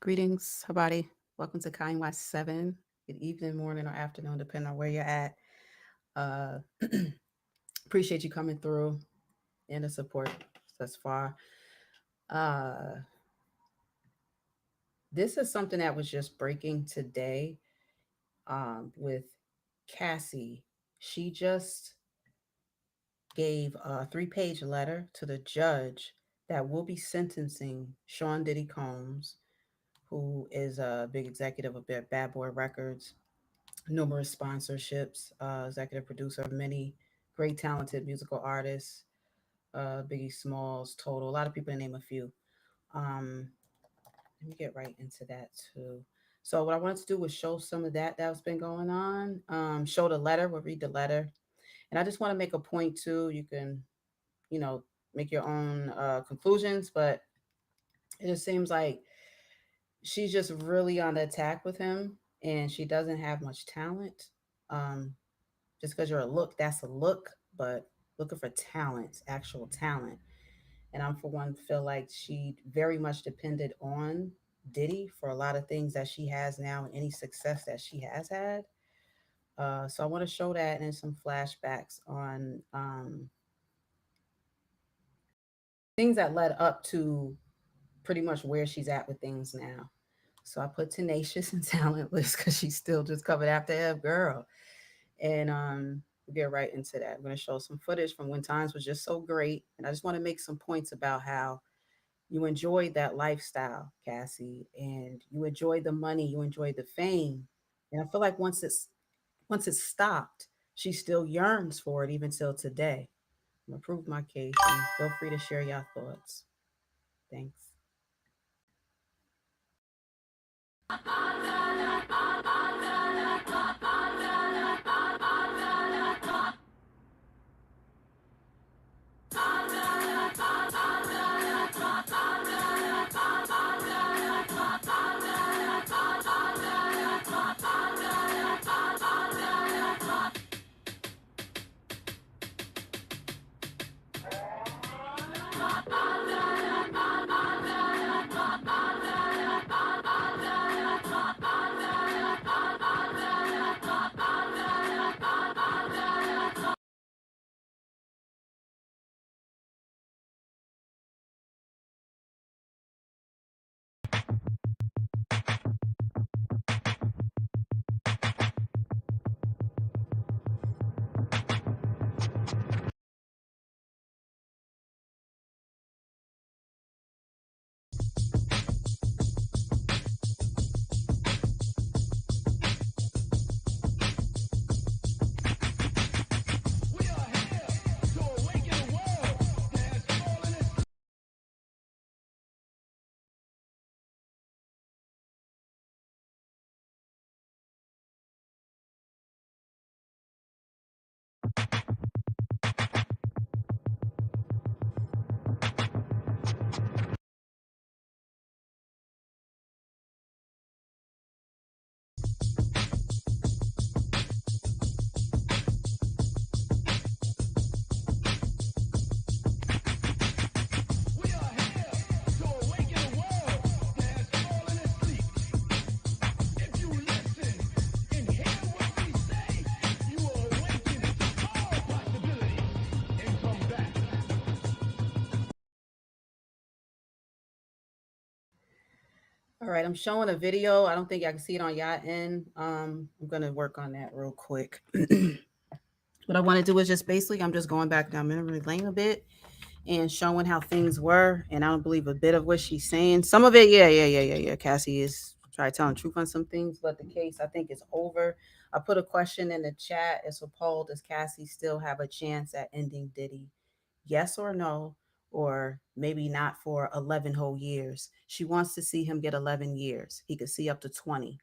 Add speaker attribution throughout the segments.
Speaker 1: Greetings, Habari. Welcome to Kiy NY7. Good evening, morning, or afternoon, depending on where you're at. Uh, appreciate you coming through and the support thus far. Uh, this is something that was just breaking today with Cassie. She just gave a 3-page letter to the judge that will be sentencing Sean Diddy Combs, who is a big executive of Bad Boy Records, numerous sponsorships, executive producer of many great talented musical artists, Biggie Smalls, Total, a lot of people to name a few. Um, Let me get right into that too. So what I wanted to do was show some of that's been going on. Show the letter. We'll read the letter, and I just want to make a point too. You can, you know, make your own conclusions, but it just seems like she's just really on the attack with him, and she doesn't have much talent. Um, just because you're a look, that's a look, but looking for talent, actual talent. And I'm, for one, feel like she very much depended on Diddy for a lot of things that she has now and any success that she has had. So I want to show that and some flashbacks on things that led up to pretty much where she's at with things now. So I put tenacious and talentless because she's still just coming after Ev girl. And we'll get right into that. I'm going to show some footage from when times was just so great. And I just want to make some points about how you enjoyed that lifestyle, Cassie, and you enjoyed the money, you enjoyed the fame. And I feel like once it's stopped, she still yearns for it even till today. I'm gonna prove my case and feel free to share your thoughts. Thanks. All right, I'm showing a video. I don't think I can see it on y'all end. I'm gonna work on that real quick. What I want to do is just basically, I'm just going back down memory lane a bit and showing how things were. And I don't believe a bit of what she's saying. Some of it, yeah. Cassie is trying to tell the truth on some things, but the case I think is over. I put a question in the chat. It's a poll. Does Cassie still have a chance at ending Diddy? Yes or no? Or maybe not for 11 whole years. She wants to see him get 11 years. He could see up to 20.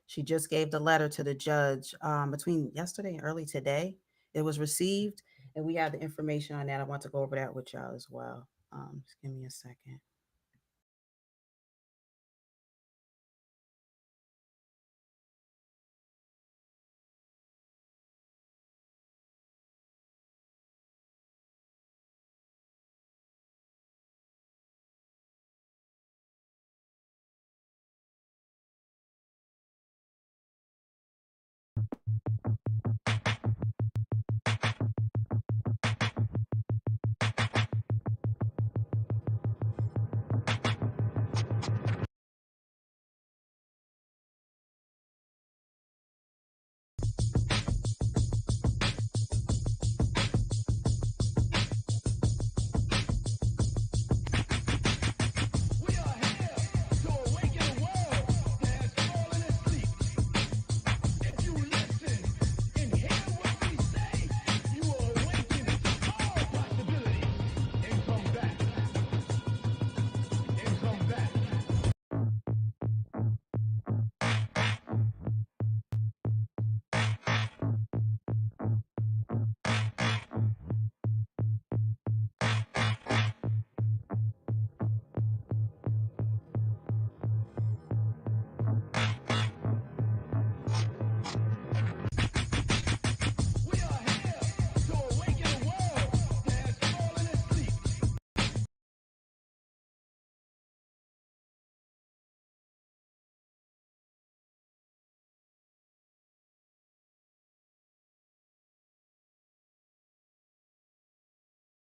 Speaker 1: She just gave the letter to the judge between yesterday and early today. It was received, and we have the information on that. I want to go over that with y'all as well. Just give me a second.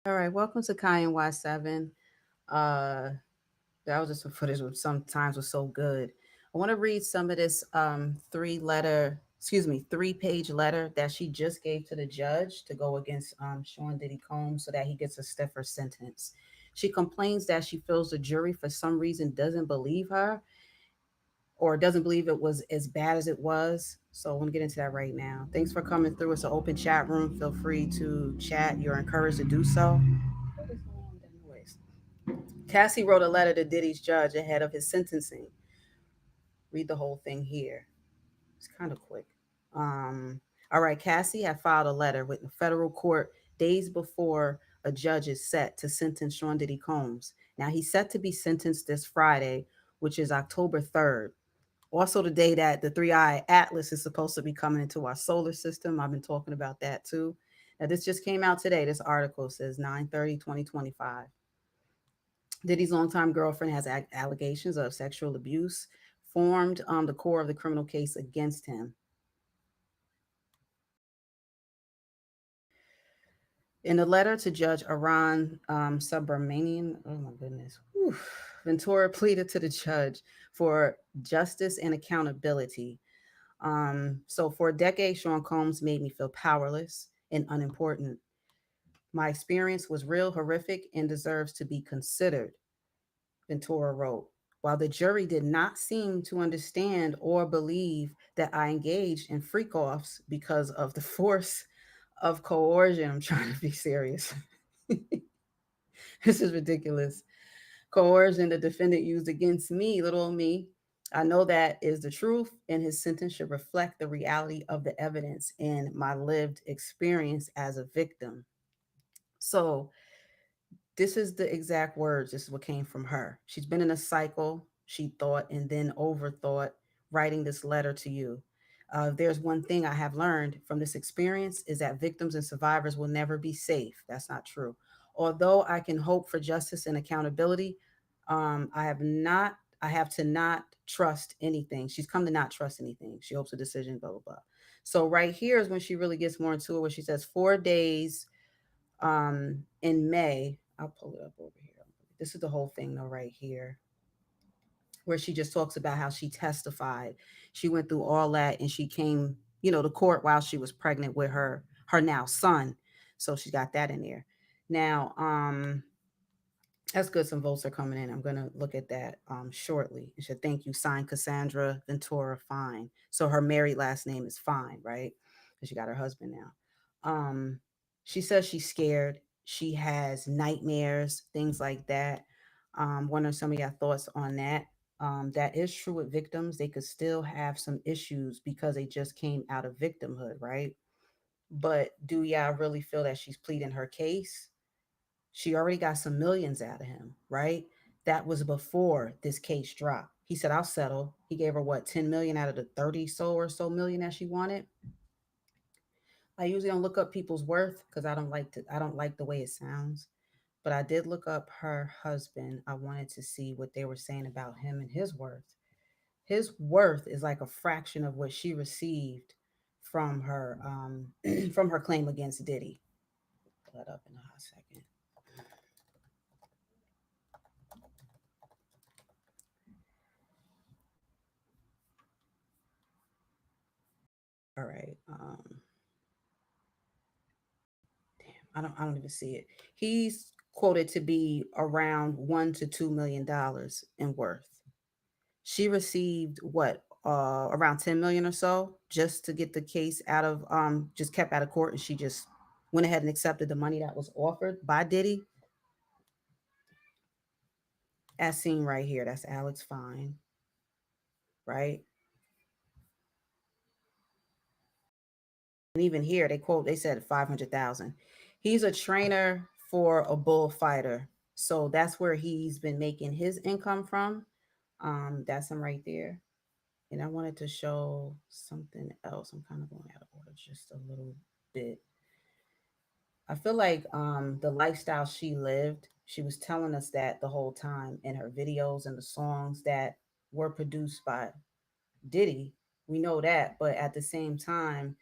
Speaker 1: All right, welcome to Kiy NY7. Uh, that was just some footage which sometimes was so good. I want to read some of this three-page letter that she just gave to the judge to go against Sean Diddy Combs so that he gets a stiffer sentence. She complains that she feels the jury for some reason doesn't believe her or doesn't believe it was as bad as it was. So I want to get into that right now. Thanks for coming through. It's an open chat room. Feel free to chat. You're encouraged to do so. What is going on with that noise? Cassie wrote a letter to Diddy's judge ahead of his sentencing. Read the whole thing here. It's kind of quick. Um, all right, Cassie had filed a letter with the federal court days before a judge is set to sentence Sean Diddy Combs. Now he's set to be sentenced this Friday, which is October 3rd. Also, the day that the Three Eye Atlas is supposed to be coming into our solar system. I've been talking about that too. Now, this just came out today. This article says 9/30/2025. Diddy's longtime girlfriend has allegations of sexual abuse, formed the core of the criminal case against him. In a letter to Judge Aran Subramanian, oh my goodness, whew, Ventura pleaded to the judge for justice and accountability. So for a decade, Sean Combs made me feel powerless and unimportant. My experience was real horrific and deserves to be considered, Ventura wrote. While the jury did not seem to understand or believe that I engaged in freak offs because of the force of coercion, I'm trying to be serious. This is ridiculous. Coercion the defendant used against me, little me. I know that is the truth, and his sentence should reflect the reality of the evidence and my lived experience as a victim. So, this is the exact words. This is what came from her. She's been in a cycle, she thought, and then overthought, writing this letter to you. If there's one thing I have learned from this experience is that victims and survivors will never be safe. That's not true. Although I can hope for justice and accountability, I have not. I have to not trust anything. She's come to not trust anything. She hopes a decision. Blah blah blah. So right here is when she really gets more into it. Where she says 4 days in May. I'll pull it up over here. This is the whole thing though, right here, where she just talks about how she testified. She went through all that and she came, to court while she was pregnant with her now son. So she got that in there. Now, that's good. Some votes are coming in. I'm going to look at that shortly. It should thank you. Signed Cassandra Ventura Fine. So her married last name is Fine, right? Because she got her husband now. She says she's scared. She has nightmares, things like that. What are some of your thoughts on that? That is true with victims. They could still have some issues because they just came out of victimhood, right? But do y'all really feel that she's pleading her case? She already got some millions out of him, right? That was before this case dropped. He said, I'll settle. He gave her what, 10 million out of the 30 so million that she wanted. I usually don't look up people's worth because I don't like the way it sounds. But I did look up her husband. I wanted to see what they were saying about him and his worth. His worth is like a fraction of what she received from her from her claim against Diddy. Pull that up in a hot second. All right. I don't even see it. He's quoted to be around $1 to $2 million in worth. She received what, around 10 million or so just to get the case out of just kept out of court, and she just went ahead and accepted the money that was offered by Diddy. As seen right here, that's Alex Fine, right? And even here they said 500,000. He's a trainer for a bullfighter, so that's where he's been making his income from. That's him right there. And I wanted to show something else. I'm kind of going out of order just a little bit. I feel like the lifestyle she lived, she was telling us that the whole time in her videos and the songs that were produced by Diddy. We know that, but at the same time,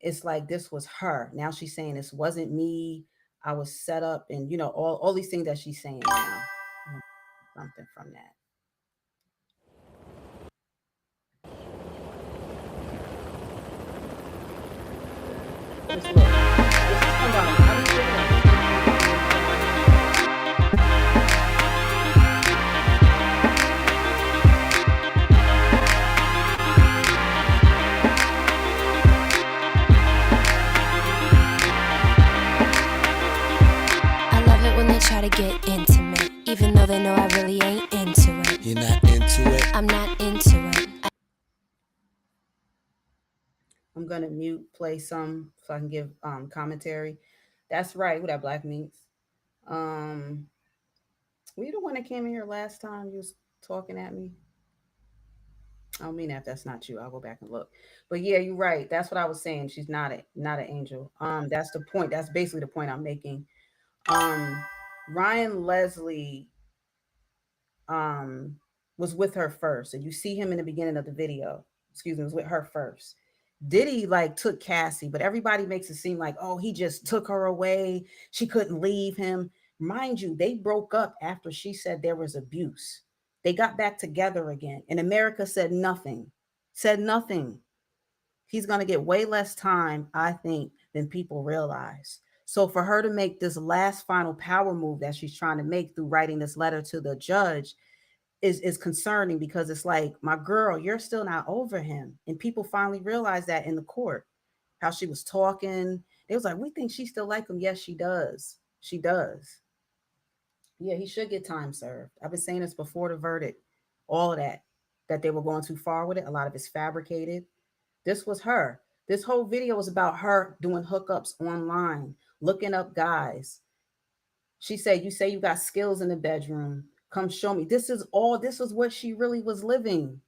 Speaker 1: it's like this was her. Now she's saying this wasn't me. I was set up, and all these things that she's saying now. Something from that. Just look. This is from I just look it up. This is from Kiy NY7.
Speaker 2: I love it when they try to get intimate, even though they know I really ain't into it.
Speaker 3: You're not into it?
Speaker 2: I'm not into it.
Speaker 1: I'm gonna mute, play some so I can give commentary. That's right. What that black means. Um, were you the one that came in here last time? You was talking at me. I don't mean that. If that's not you, I'll go back and look. But yeah, you're right. That's what I was saying. She's not an angel. That's the point. That's basically the point I'm making. Um, Ryan Leslie um was with her first, and you see him in the beginning of the video. Excuse me, was with her first. Diddy like took Cassie, but everybody makes it seem like, oh, he just took her away. She couldn't leave him. Mind you, they broke up after she said there was abuse. They got back together again, and America said nothing. Said nothing. He's going to get way less time, I think, than people realize. So for her to make this last final power move that she's trying to make through writing this letter to the judge is concerning, because it's like, my girl, you're still not over him. And people finally realized that in the court, how she was talking. It was like, we think she still like him. Yes, she does. She does. Yeah, he should get time served. I've been saying this before the verdict. All of that they were going too far with it. A lot of it's fabricated. This was her. This whole video was about her doing hookups online, looking up guys. She said, you say you got skills in the bedroom. Come show me. This was what she really was living.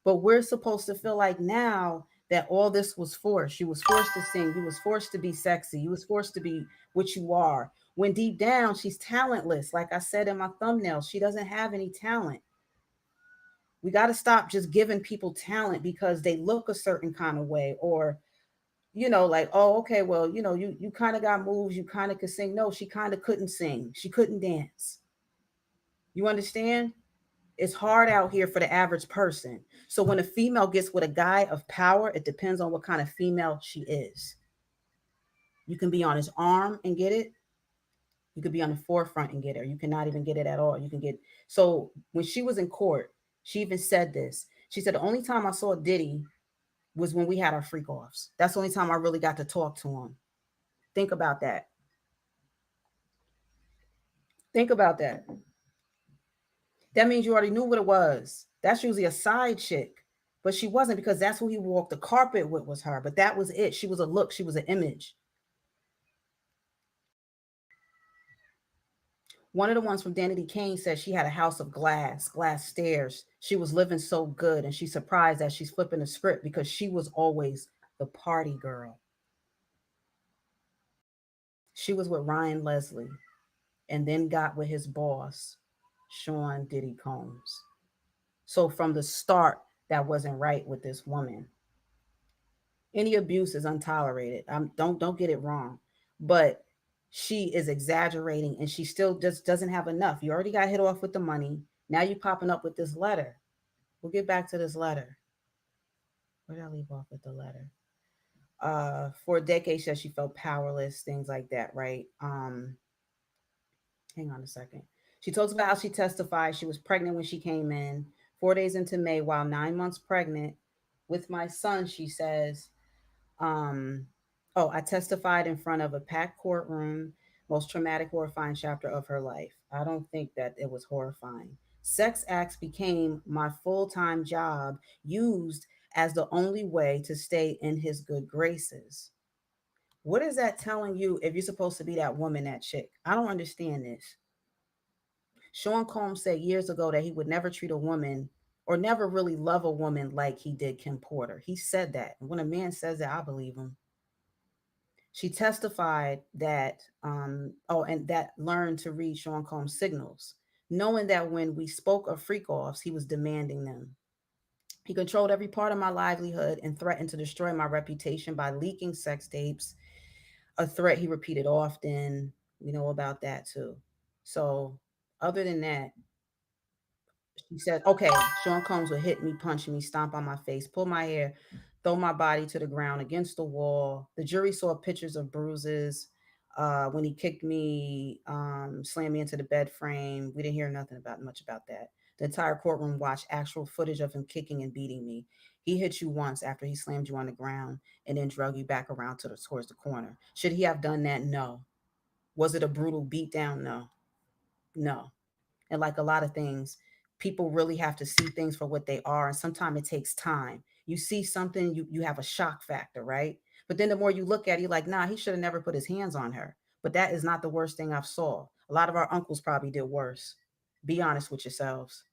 Speaker 1: But we're supposed to feel like now that all this was forced. You was forced to sing. You was forced to be sexy. You was forced to be what you are. When deep down, she's talentless. Like I said in my thumbnail, she doesn't have any talent. We got to stop just giving people talent because they look a certain kind of way, or like, oh, okay, well, you kind of got moves, you kind of could sing. No, she kind of couldn't sing. She couldn't dance. You understand? It's hard out here for the average person. So when a female gets with a guy of power, it depends on what kind of female she is. You can be on his arm and get it. You could be on the forefront and get her. You cannot even get it at all. You can get. So when she was in court, she even said this. She said, the only time I saw Diddy was when we had our freak offs. That's the only time I really got to talk to him. Think about that. Think about that. That means you already knew what it was. That's usually a side chick, but she wasn't, because that's who he walked the carpet with, was her. But that was it. She was a look. She was an image. One of the ones from Danity Kane said she had a house of glass stairs. She was living so good, and she's surprised that she's flipping the script because she was always the party girl. She was with Ryan Leslie and then got with his boss, Sean Diddy Combs. So from the start, that wasn't right with this woman. Any abuse is untolerated. Don't get it wrong, but she is exaggerating, and she still just doesn't have enough. You already got hit off with the money. Now you popping up with this letter. We'll get back to this letter. Where did I leave off with the letter? For a decade, she said she felt powerless, things like that, right? Hang on a second. She talks about how she testified she was pregnant when she came in. 4 days into May, while 9 months pregnant with my son, she says, um, oh, I testified in front of a packed courtroom, most traumatic, horrifying chapter of her life. I don't think that it was horrifying. Sex acts became my full time job, used as the only way to stay in his good graces. What is that telling you if you're supposed to be that woman, that chick? I don't understand this. Sean Combs said years ago that he would never treat a woman or never really love a woman like he did Kim Porter. He said that. And when a man says that, I believe him. She testified that, and that learned to read Sean Combs' signals, knowing that when we spoke of freak offs, he was demanding them. He controlled every part of my livelihood and threatened to destroy my reputation by leaking sex tapes, a threat he repeated often. We know about that too. So, other than that, she said, okay, Sean Combs would hit me, punch me, stomp on my face, pull my hair, throw my body to the ground against the wall. The jury saw pictures of bruises when he kicked me, slammed me into the bed frame. We didn't hear nothing about much about that. The entire courtroom watched actual footage of him kicking and beating me. He hit you once after he slammed you on the ground and then drug you back around towards the corner. Should he have done that? No. Was it a brutal beatdown? No. No. And like a lot of things, people really have to see things for what they are. And sometimes it takes time. You see something, you have a shock factor, right? But then the more you look at it, you're like, nah, he should have never put his hands on her. But that is not the worst thing I've saw. A lot of our uncles probably did worse. Be honest with yourselves.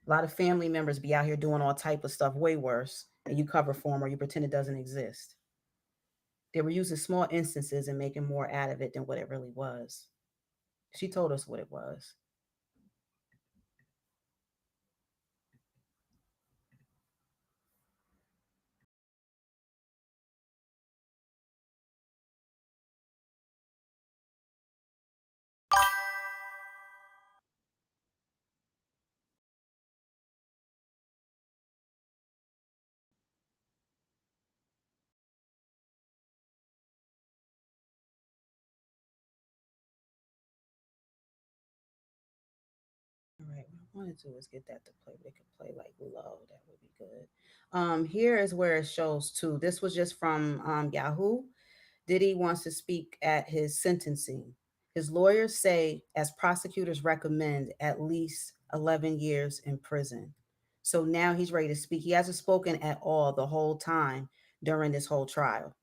Speaker 1: A lot of family members be out here doing all type of stuff way worse, and you cover for them or you pretend it doesn't exist. They were using small instances and making more out of it than what it really was. She told us what it was. All right, what I want to do is get that to play, but it could play like low. That would be good. Here is where it shows too. This was just from Yahoo. Diddy wants to speak at his sentencing. His lawyers say, as prosecutors recommend, at least 11 years in prison. So now he's ready to speak. He hasn't spoken at all the whole time during this whole trial.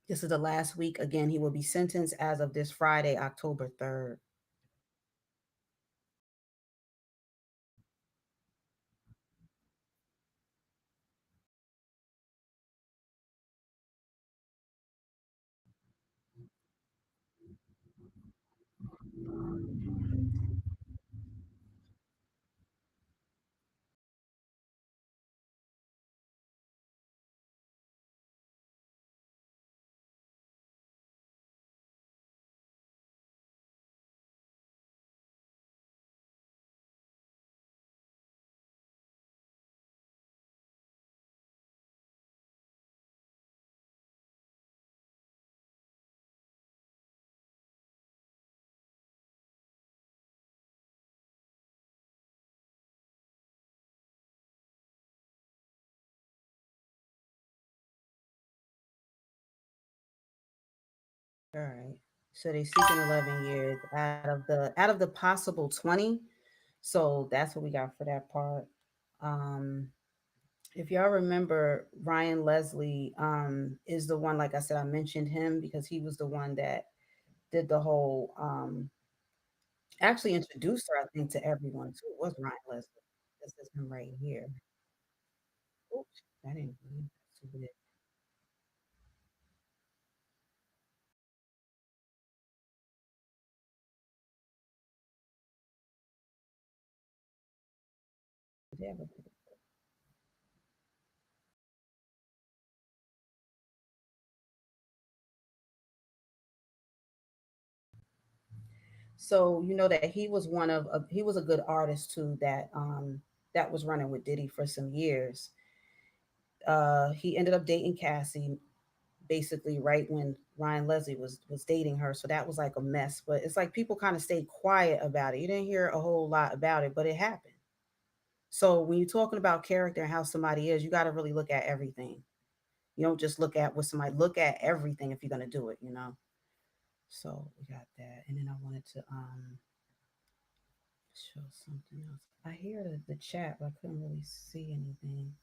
Speaker 1: This is the last week. Again, he will be sentenced as of this Friday, October 3rd. All right. So they seeking 11 years out of the possible 20. So that's what we got for that part. Um, if y'all remember, Ryan Leslie is the one, like I said, I mentioned him because he was the one that did the whole actually introduced her, I think, to everyone too. It was Ryan Leslie. This is him right here. Oops, I didn't read that too bit. Yeah, but so you know that he was he was a good artist too that was running with Diddy for some years. He ended up dating Cassie basically right when Ryan Leslie was dating her, so that was like a mess. But it's like people kind of stayed quiet about it. You didn't hear a whole lot about it, but it happened. So when you're talking about character and how somebody is, you got to really look at everything. You don't just look at what somebody look at everything if you're gonna do it. So we got that, and then I wanted to show something else. I hear the chat, but I couldn't really see anything.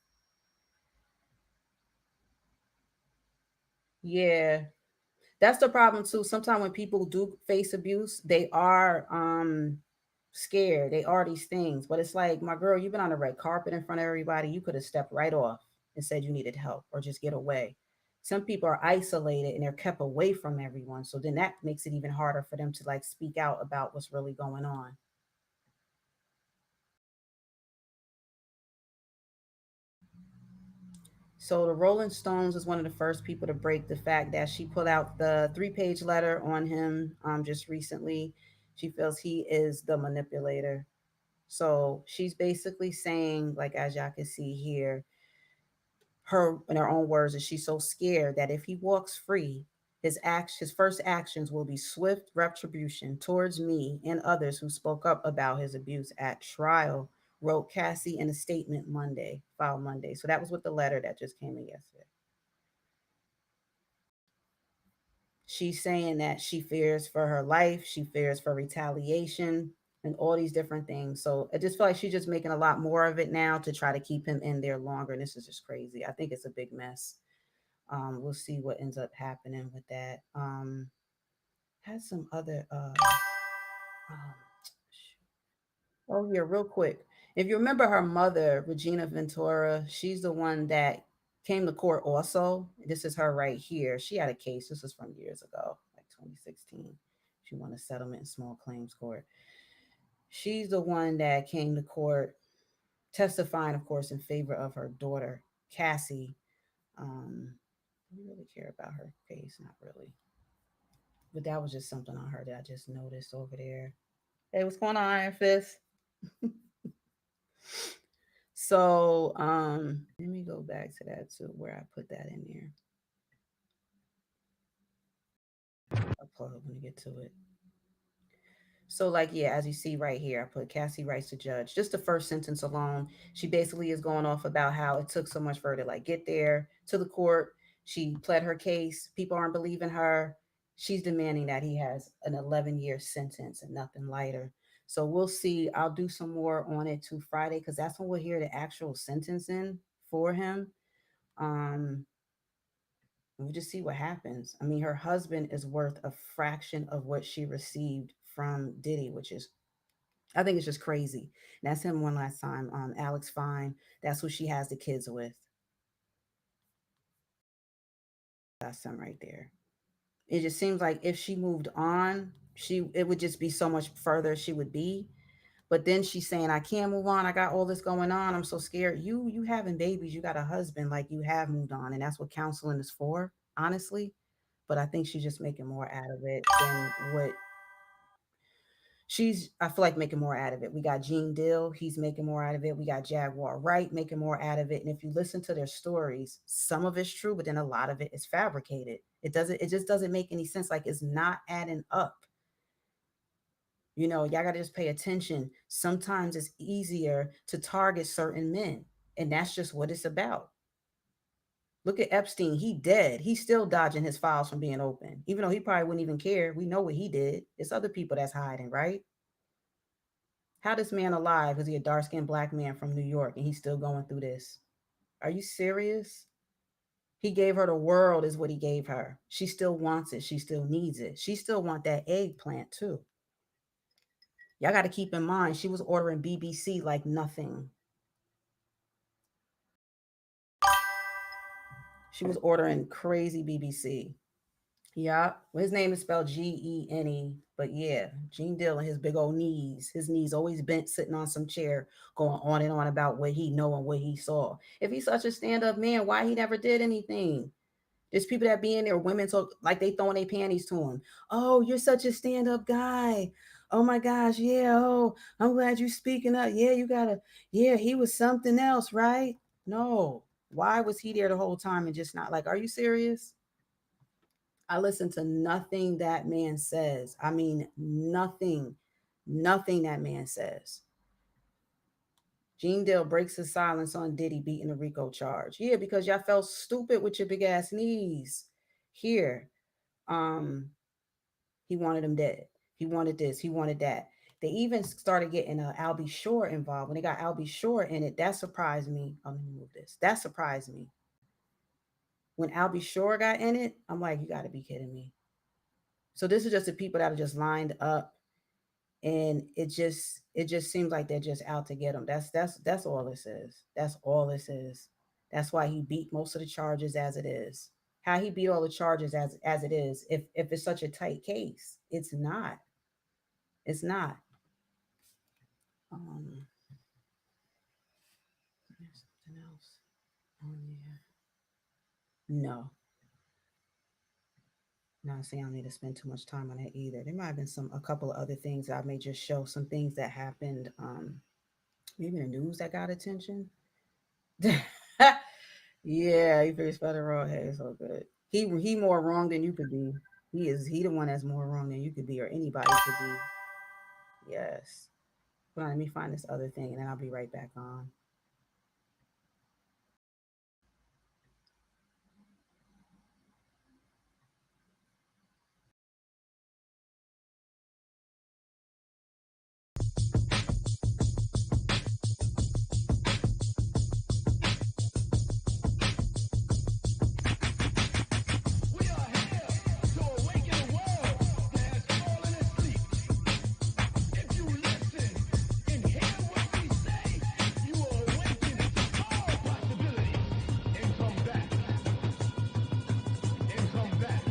Speaker 1: Yeah, that's the problem too. Sometimes when people do face abuse, they are scared. They are these things. But it's like, my girl, you've been on the red carpet in front of everybody. You could have stepped right off and said you needed help or just get away. Some people are isolated and they're kept away from everyone. So then that makes it even harder for them to like speak out about what's really going on. So the Rolling Stones was one of the first people to break the fact that she put out the 3 page letter on him just recently. She feels he is the manipulator. So she's basically saying, like as y'all can see here, her in her own words, is she's so scared that if he walks free, his first actions will be swift retribution towards me and others who spoke up about his abuse at trial, wrote Cassie in a statement Monday, filed Monday. So that was with the letter that just came in yesterday. She's saying that she fears for her life, she fears for retaliation, and all these different things. So I just feel like she's just making a lot more of it now to try to keep him in there longer. And this is just crazy. I think it's a big mess. We'll see what ends up happening with that. Has some other um oh yeah, real quick. If you remember her mother, Regina Ventura, she's the one that came to court also. This is her right here. She had a case. This was from years ago, like 2016. She won a settlement in small claims court. She's the one that came to court testifying, of course, in favor of her daughter, Cassie. Do we really care about her case? Not really. But that was just something on her that I just noticed over there. Hey, what's going on, Iron Fist? So let me go back to that to where I put that in there. I'll pull it when we get to it. So, like, yeah, as you see right here, I put Cassie writes to judge. Just the first sentence alone, she basically is going off about how it took so much for her to like get there to the court. She pled her case. People aren't believing her. She's demanding that he has an 11-year sentence and nothing lighter. So we'll see. I'll do some more on it to Friday because that's when we'll hear the actual sentencing for him. Um, we'll just see what happens. I mean, her husband is worth a fraction of what she received from Diddy, which is I think it's just crazy. And that's him one last time. Alex Fine. That's who she has the kids with. That's him right there. It just seems like if she moved on, it would just be so much further she would be. But then she's saying, I can't move on. I got all this going on. I'm so scared. You having babies, you got a husband, like you have moved on. And that's what counseling is for, honestly. But I think she's just making more out of it than what she's I feel like making more out of it. We got Gene Dill, he's making more out of it. We got Jaguar Wright making more out of it. And if you listen to their stories, some of it's true, but then a lot of it is fabricated. It just doesn't make any sense. Like it's not adding up. Y'all gotta just pay attention. Sometimes it's easier to target certain men, and that's just what it's about. Look at Epstein. He dead. He's still dodging his files from being open, even though he probably wouldn't even care. We know what he did. It's other people that's hiding, right? How this man alive? Is he a dark skinned black man from New York and he's still going through this? Are you serious? He gave her the world, is what he gave her. She still wants it. She still needs it. She still want that eggplant too. Y'all got to keep in mind, she was ordering BBC like nothing. She was ordering crazy BBC. Yeah, well, his name is spelled Gene, but yeah, Gene Dill and his big old knees. His knees always bent, sitting on some chair, going on and on about what he know and what he saw. If he's such a stand-up man, why he never did anything? There's people that be in there, women talk like they throwing their panties to him. Oh, you're such a stand-up guy. Oh my gosh, yeah. Oh, I'm glad you're speaking up. Yeah, you gotta. Yeah, he was something else, right? No. Why was he there the whole time and just not like? Are you serious? I listen to nothing that man says. I mean, nothing that man says. Gene Dale breaks his silence on Diddy beating the Rico charge. Yeah, because y'all felt stupid with your big ass knees. Here, um, he wanted him dead. He wanted this. He wanted that. They even started getting Albie Shore involved. When they got Albie Shore in it, that surprised me. Let me move this. That surprised me. When Albie Shore got in it, I'm like, you got to be kidding me. So this is just the people that are just lined up, and it just seems like they're just out to get him. That's all this is. That's all this is. That's why he beat most of the charges as it is. How he beat all the charges as it is. If it's such a tight case, it's not. It's not. There's something else on there. No, not saying I don't need to spend too much time on it either. There might have been a couple of other things I may just show some things that happened. Maybe in the news that got attention. Yeah, he faced federal. Hey, it's all good. He more wrong than you could be. He the one that's more wrong than you could be or anybody could be. Yes. Hold on, let me find this other thing and then I'll be right back on.
Speaker 3: We are here to awaken the world that has fallen asleep. If you listen and hear what we say, you will awaken to all possibilities and come back, and come back.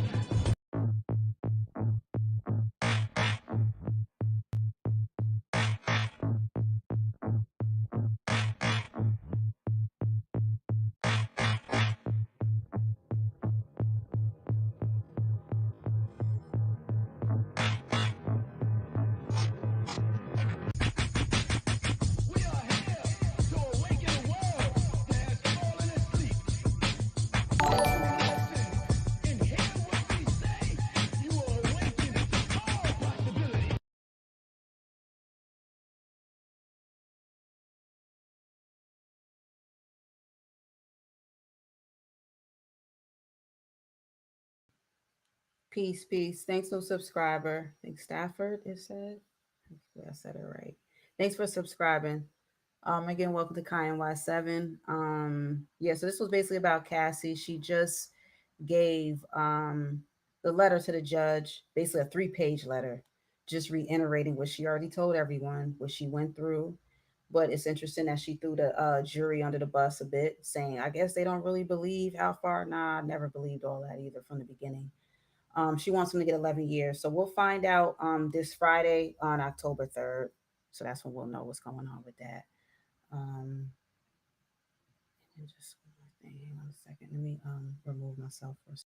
Speaker 3: We are here to awaken the world that has fallen asleep. If you listen and hear what we say, you will awaken to all possibilities.
Speaker 1: Peace, peace. Thanks, no subscriber. I think Stafford it said. Hopefully I said it right. Thanks for subscribing. Again, welcome to Kiy NY7. Yeah, so this was basically about Cassie. She just gave the letter to the judge, basically a 3-page letter, just reiterating what she already told everyone, what she went through. But it's interesting that she threw the jury under the bus a bit, saying, I guess they don't really believe how far. Nah, I never believed all that either from the beginning. She wants him to get 11 years. So we'll find out this Friday on October 3rd. So that's when we'll know what's going on with that. Um, and just one more thing. Hang on a second. Let me remove myself for a second.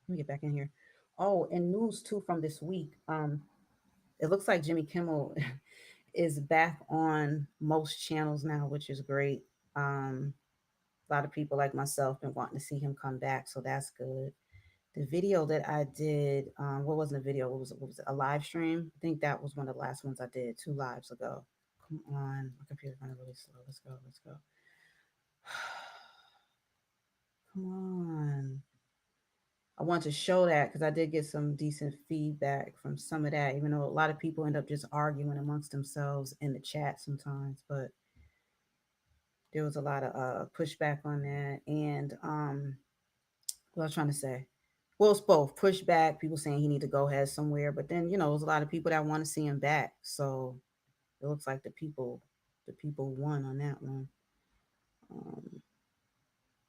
Speaker 1: Let me get back in here. Oh, and news too from this week. It looks like Jimmy Kimmel is back on most channels now, which is great. A lot of people like myself been wanting to see him come back, so that's good. The video that I did, what wasn't a video? What was it? A live stream? I think that was one of the last ones I did 2 lives ago. Come on, my computer's running really slow. Let's go. Let's go. Come on. I want to show that because I did get some decent feedback from some of that, even though a lot of people end up just arguing amongst themselves in the chat sometimes. But there was a lot of pushback on that. And what I was trying to say, well, it's both pushback, people saying he need to go ahead somewhere, but then there's a lot of people that want to see him back. So it looks like the people won on that one. Um,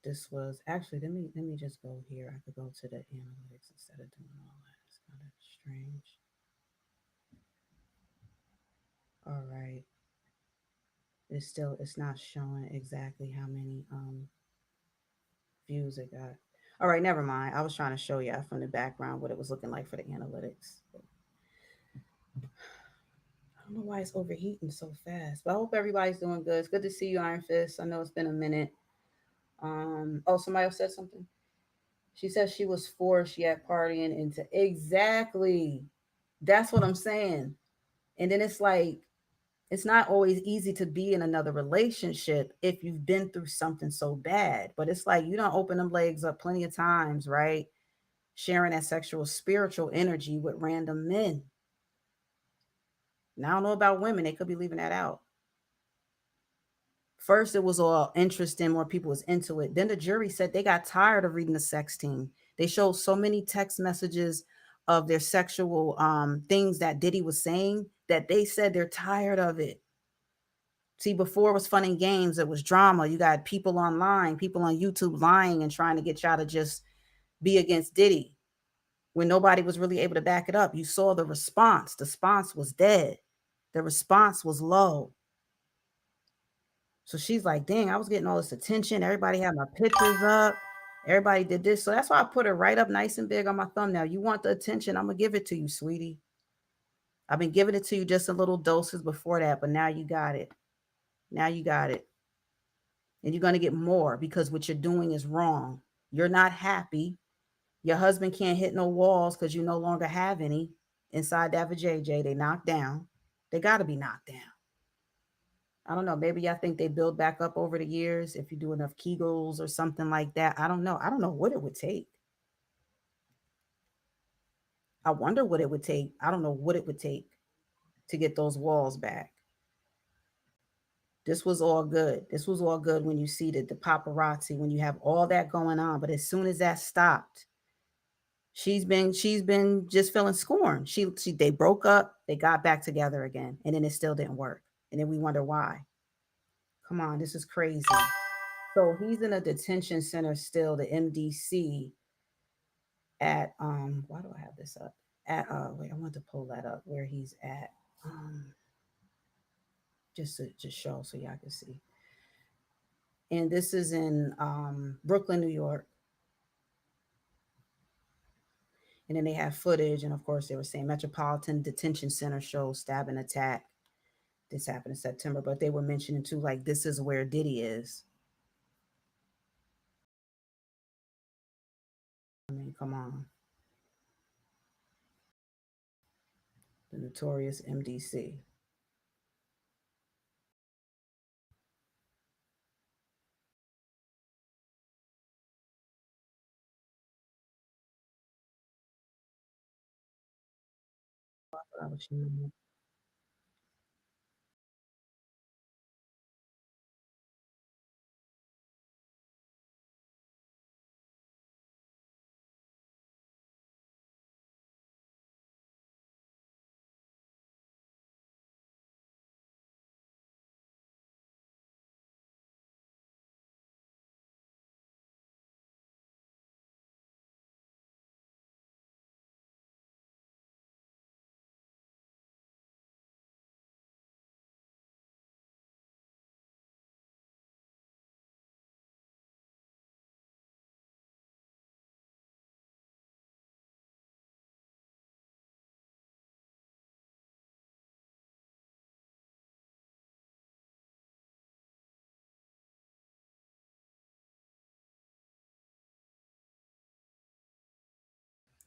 Speaker 1: this was actually let me just go here. I could go to the analytics instead of doing all that. It's kind of strange. All right. It's not showing exactly how many views it got. All right, never mind. I was trying to show you from the background what it was looking like for the analytics. I don't know why it's overheating so fast, but I hope everybody's doing good. It's good to see you, Iron Fist. I know it's been a minute. Oh, somebody else said something. She said she was forced yet partying into exactly. That's what I'm saying. And then it's like it's not always easy to be in another relationship if you've been through something so bad. But it's like you don't open them legs up plenty of times, right? Sharing that sexual, spiritual energy with random men. Now I don't know about women; they could be leaving that out. First, it was all interesting, more people was into it. Then the jury said they got tired of reading the sex team. They showed so many text messages of their sexual things that Diddy was saying that they said they're tired of it. See, before it was fun and games, it was drama. You got people online, people on YouTube lying and trying to get y'all to just be against Diddy when nobody was really able to back it up. You saw the response. The response was dead. The response was low. So she's like, dang, I was getting all this attention. Everybody had my pictures up. Everybody did this. So that's why I put it right up nice and big on my thumbnail. You want the attention? I'm going to give it to you, sweetie. I've been giving it to you just in little doses before that, but now you got it. Now you got it. And you're going to get more because what you're doing is wrong. You're not happy. Your husband can't hit no walls because you no longer have any inside that vajayjay. They knocked down. They got to be knocked down. I don't know. Maybe I think they build back up over the years if you do enough Kegels or something like that. I don't know. I don't know what it would take. I wonder what it would take. I don't know what it would take to get those walls back. This was all good. This was all good when you see the paparazzi, when you have all that going on. But as soon as that stopped, she's been just feeling scorned. She they broke up, they got back together again, and then it still didn't work. And then we wonder why. Come on, this is crazy. So he's in a detention center still, the MDC at why do I have this up? At wait, I want to pull that up where he's at. Just to just show so y'all can see. And this is in Brooklyn, New York. And then they have footage, and of course they were saying Metropolitan Detention Center shows stabbing attack. This happened in September, but they were mentioning too, like this is where Diddy is. I mean, come on. The notorious MDC.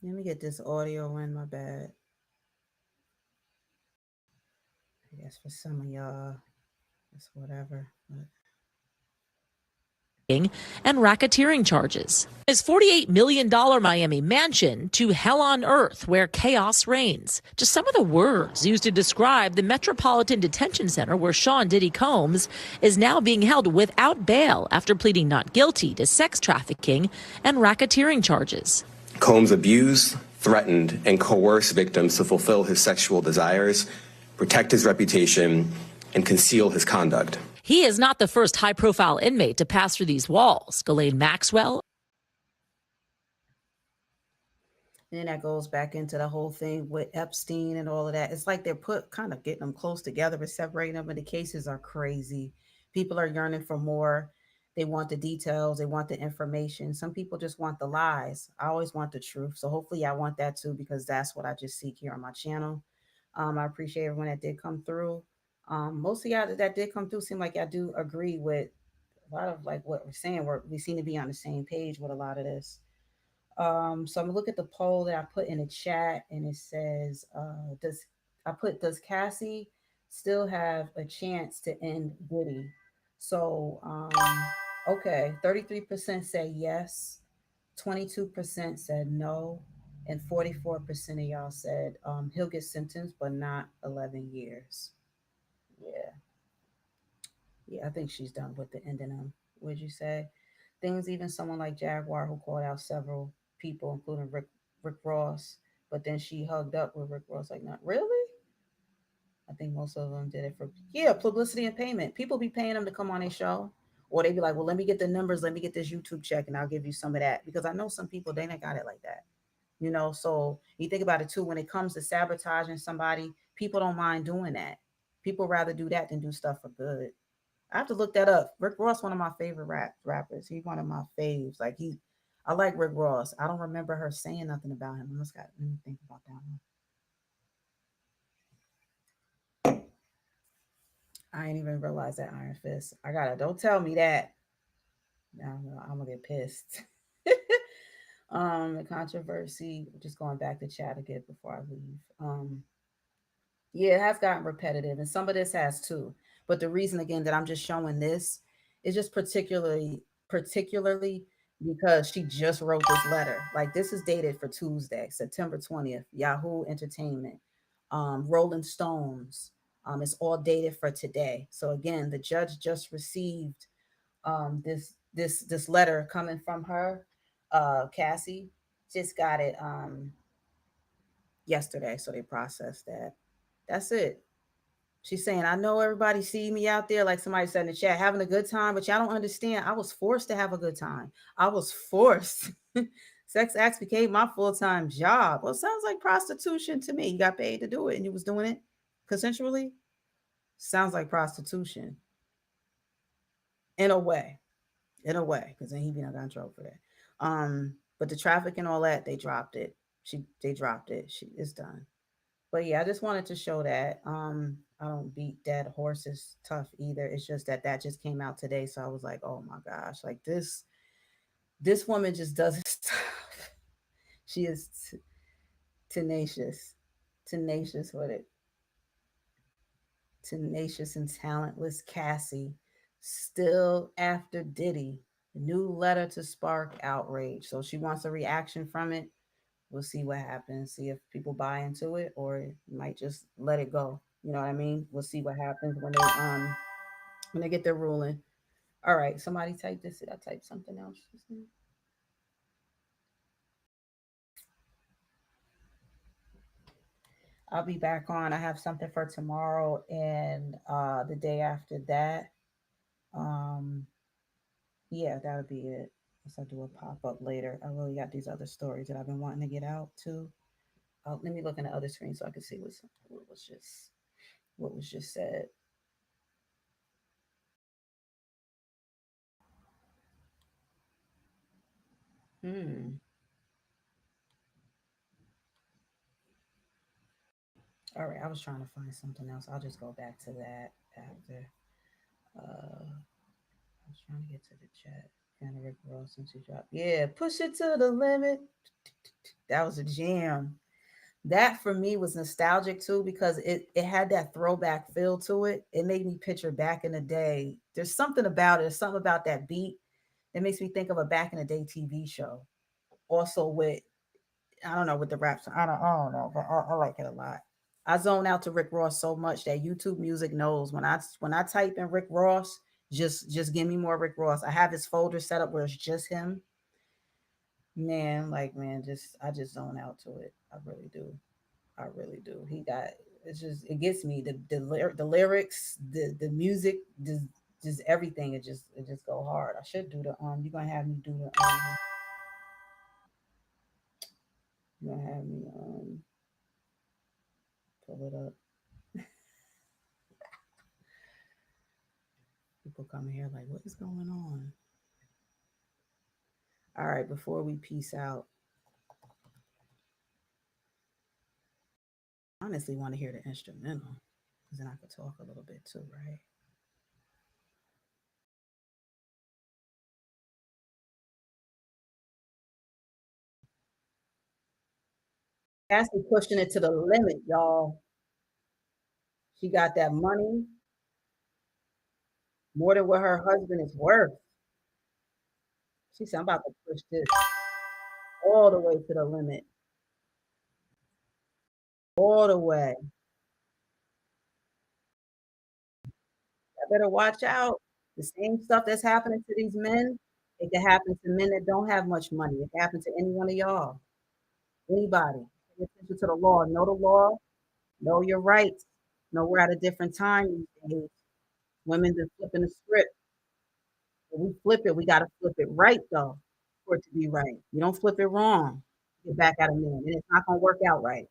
Speaker 1: Let me get this audio in, my bad. I guess for some of y'all, it's whatever. But
Speaker 4: and racketeering charges. His $48 million Miami mansion to hell on earth where chaos reigns. Just some of the words used to describe the Metropolitan Detention Center where Sean Diddy Combs is now being held without bail after pleading not guilty to sex trafficking and racketeering charges.
Speaker 5: Combs abused, threatened, and coerced victims to fulfill his sexual desires, protect his reputation, and conceal his conduct.
Speaker 4: He is not the first high-profile inmate to pass through these walls. Ghislaine Maxwell.
Speaker 1: and then that goes back into the whole thing with Epstein and all of that. It's like they're put kind of getting them close together but separating them, and the cases are crazy. People are yearning for more. They want the details, they want the information. Some people just want the lies. I always want the truth. So hopefully I want that too, because that's what I just seek here on my channel. I appreciate everyone that did come through. Most of y'all that did come through seem like I do agree with a lot of like what we're saying. We seem to be on the same page with a lot of this. So I'm gonna look at the poll that I put in the chat, and it says, does Cassie still have a chance to end Diddy? So okay, 33% say yes, 22% said no, and 44% of y'all said he'll get sentenced, but not 11 years. Yeah, Yeah, I think she's done with the ending them. Would you say? Things even someone like Jaguar who called out several people, including Rick Ross, but then she hugged up with Rick Ross like, not really. I think most of them did it for publicity and payment. People be paying them to come on their show, or they be like, well, let me get the numbers, let me get this YouTube check, and I'll give you some of that because I know some people they ain't got it like that. So you think about it too. When it comes to sabotaging somebody, people don't mind doing that. People rather do that than do stuff for good. I have to look that up. Rick Ross, one of my favorite rappers. He's one of my faves. I like Rick Ross. I don't remember her saying nothing about him. Let me think about that one. I ain't even realize that Iron Fist. I gotta. Don't tell me that. I'm gonna get pissed. The controversy. Just going back to chat again before I leave. Yeah, it has gotten repetitive, and some of this has too. But the reason again that I'm just showing this is just particularly because she just wrote this letter. Like this is dated for Tuesday, September 20th. Yahoo Entertainment, Rolling Stones. It's all dated for today. So again, the judge just received this letter coming from her. Cassie just got it yesterday, so they processed that. That's it. She's saying, I know everybody see me out there, like somebody said in the chat, having a good time, but y'all don't understand. I was forced to have a good time. I was forced. Sex acts became my full-time job. Well, it sounds like prostitution to me. You got paid to do it and you was doing it consensually. Sounds like prostitution. In a way. In a way. Because then he be not got in trouble for that. But the traffic and all that, they dropped it. They dropped it. It's done. But yeah, I just wanted to show that. I don't beat dead horses tough either. It's just that just came out today, so I was like, oh my gosh, like this woman just doesn't stop. She is tenacious, tenacious with it, tenacious and talentless. Cassie, still after Diddy. New letter to spark outrage. So she wants a reaction from it. We'll see what happens. See if people buy into it, or might just let it go. You know what I mean? We'll see what happens when they get their ruling. All right, somebody type this. I typed something else. I'll be back on. I have something for tomorrow and the day after that. Um, yeah, that'll be it. Unless I do a pop up later. I really got these other stories that I've been wanting to get out too. Let me look in the other screen so I can see what was just said. Hmm. All right, I was trying to find something else. I'll just go back to that after. I was trying to get to the chat. Kind of Rick Ross since he dropped. Yeah, push it to the limit. That was a jam. That for me was nostalgic too because it had that throwback feel to it. It made me picture back in the day. There's something about it. There's something about that beat that makes me think of a back in the day TV show. Also with I don't know with the raps. I don't know, but I like it a lot. I zone out to Rick Ross so much that YouTube Music knows when I type in Rick Ross, just give me more Rick Ross. I have his folder set up where it's just him. Man, like man, just I just zone out to it. I really do. I really do. He got it's just it gets me the lyrics, the music, just everything. It just go hard. I should do the you're gonna have me do the you're gonna have me pull it up. People come here like, what is going on? All right, before we peace out, honestly want to hear the instrumental because then I could talk a little bit too, right? Cassie pushing it to the limit, y'all. She got that money more than what her husband is worth. She said, I'm about to push this all the way to the limit, all the way. better watch out. The same stuff that's happening to these men, it can happen to men that don't have much money. It can happen to any one of y'all, anybody. Pay attention to the law. Know the law. Know your rights. Know we're at a different time these days. Women just flipping the script. When we flip it, we got to flip it right though, for it to be right. You don't flip it wrong. Get back at a man, and it's not gonna work out right.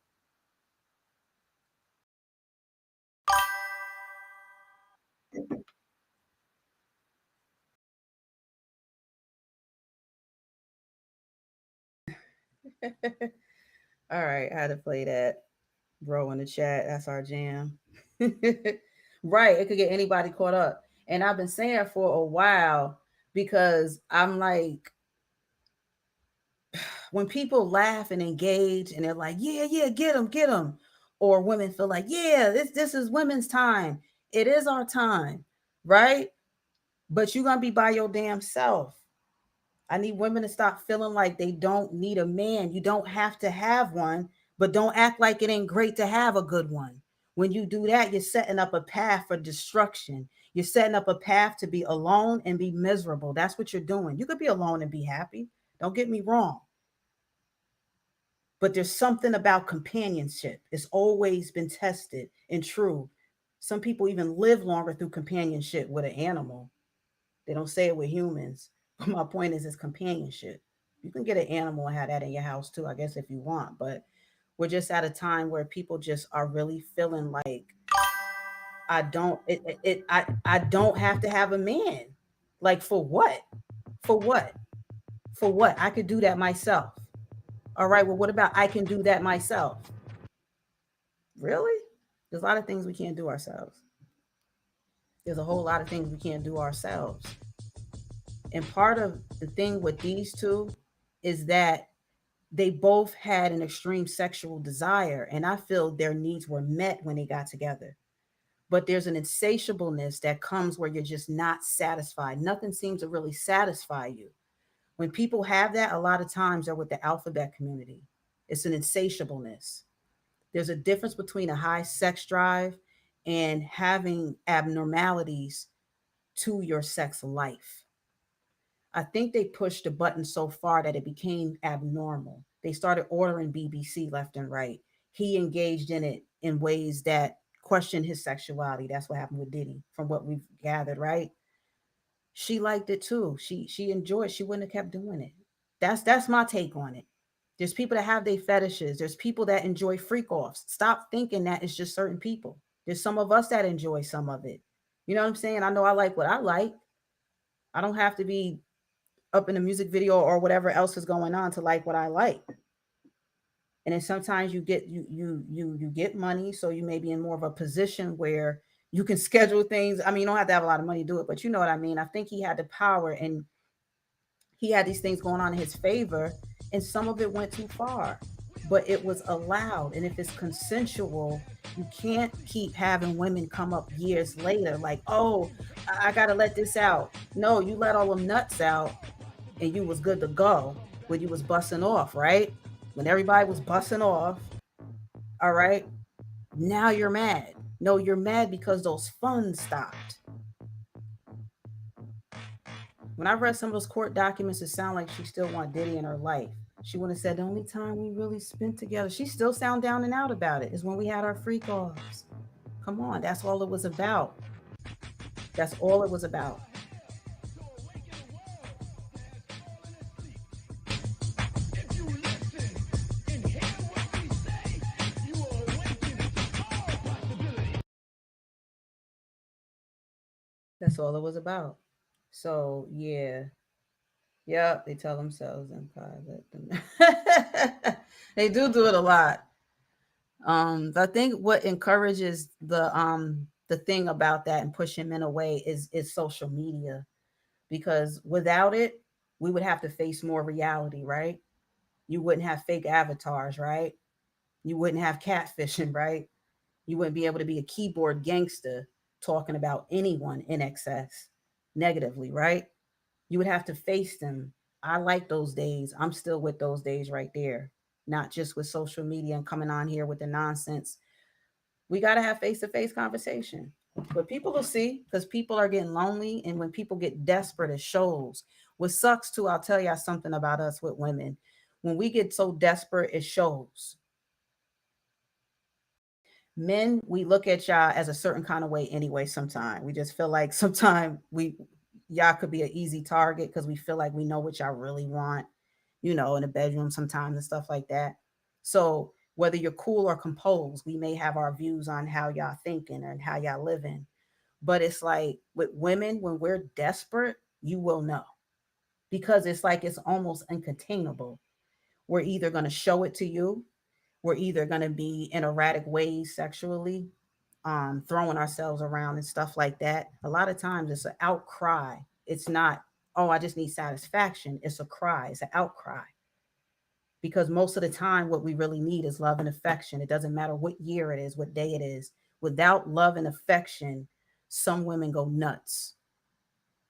Speaker 1: All right, I had to play that. Bro in the chat, that's our jam. Right, it could get anybody caught up. And I've been saying that for a while because I'm like, when people laugh and engage and they're like, yeah, yeah, get them. Or women feel like, yeah, this is women's time. It is our time, right? But you're gonna be by your damn self. I need women to stop feeling like they don't need a man. You don't have to have one, but don't act like it ain't great to have a good one. When you do that, you're setting up a path for destruction. You're setting up a path to be alone and be miserable. That's what you're doing. You could be alone and be happy. Don't get me wrong. But there's something about companionship. It's always been tested and true. Some people even live longer through companionship with an animal. They don't say it with humans. But my point is, it's companionship. You can get an animal and have that in your house too, I guess, if you want. But we're just at a time where people just are really feeling like I don't have to have a man. Like for what? For what? For what? I could do that myself. All right. Well, what about I can do that myself? Really? There's a lot of things we can't do ourselves. There's a whole lot of things we can't do ourselves. And part of the thing with these two is that they both had an extreme sexual desire, and I feel their needs were met when they got together. But there's an insatiableness that comes where you're just not satisfied. Nothing seems to really satisfy you. When people have that, a lot of times they're with the alphabet community. It's an insatiableness. There's a difference between a high sex drive and having abnormalities to your sex life. I think they pushed the button so far that it became abnormal. They started ordering BBC left and right. He engaged in it in ways that questioned his sexuality. That's what happened with Diddy, from what we've gathered, right? She liked it too. She enjoyed. She wouldn't have kept doing it. That's my take on it. There's people that have their fetishes. There's people that enjoy freak offs. Stop thinking that it's just certain people. There's some of us that enjoy some of it. You know what I'm saying? I know I like what I like. I don't have to be up in a music video or whatever else is going on to like what I like. And then sometimes you get money, so you may be in more of a position where you can schedule things. I mean, you don't have to have a lot of money to do it, but you know what I mean. I think he had the power, and he had these things going on in his favor, and some of it went too far. But it was allowed, and if it's consensual, you can't keep having women come up years later like, oh, I gotta let this out. No, you let all them nuts out and you was good to go when you was busting off, right? When everybody was busting off, all right, now you're mad. No, you're mad because those funds stopped. When I read some of those court documents, it sounded like she still want Diddy in her life. She would have said the only time we really spent together, she still sound down and out about it, is when we had our freak offs. Come on, that's all it was about. That's all it was about.
Speaker 3: If you listen and hear what we say, you are awakening to all possibilities.
Speaker 1: That's all it was about. So yeah, yep, they tell themselves in private. They do it a lot. I think what encourages the thing about that and pushing men away is social media, because without it, we would have to face more reality, right? You wouldn't have fake avatars, right? You wouldn't have catfishing, right? You wouldn't be able to be a keyboard gangster talking about anyone in excess negatively, right? You would have to face them. I like those days. I'm still with those days right there, not just with social media and coming on here with the nonsense. We got to have face to face conversation. But people will see because people are getting lonely. And when people get desperate, it shows. What sucks too, I'll tell y'all something about us with women. When we get so desperate, it shows. Men, we look at y'all as a certain kind of way anyway. Sometimes we just feel like sometimes y'all could be an easy target because we feel like we know what y'all really want, in the bedroom sometimes and stuff like that. So whether you're cool or composed, we may have our views on how y'all thinking and how y'all living. But it's like with women, when we're desperate, you will know because it's like it's almost uncontainable. We're either going to show it to you, we're either going to be in erratic ways sexually, throwing ourselves around and stuff like that. A lot of times it's an outcry. It's not, oh, I just need satisfaction. It's a cry, it's an outcry. Because most of the time, what we really need is love and affection. It doesn't matter what year it is, what day it is. Without love and affection, some women go nuts.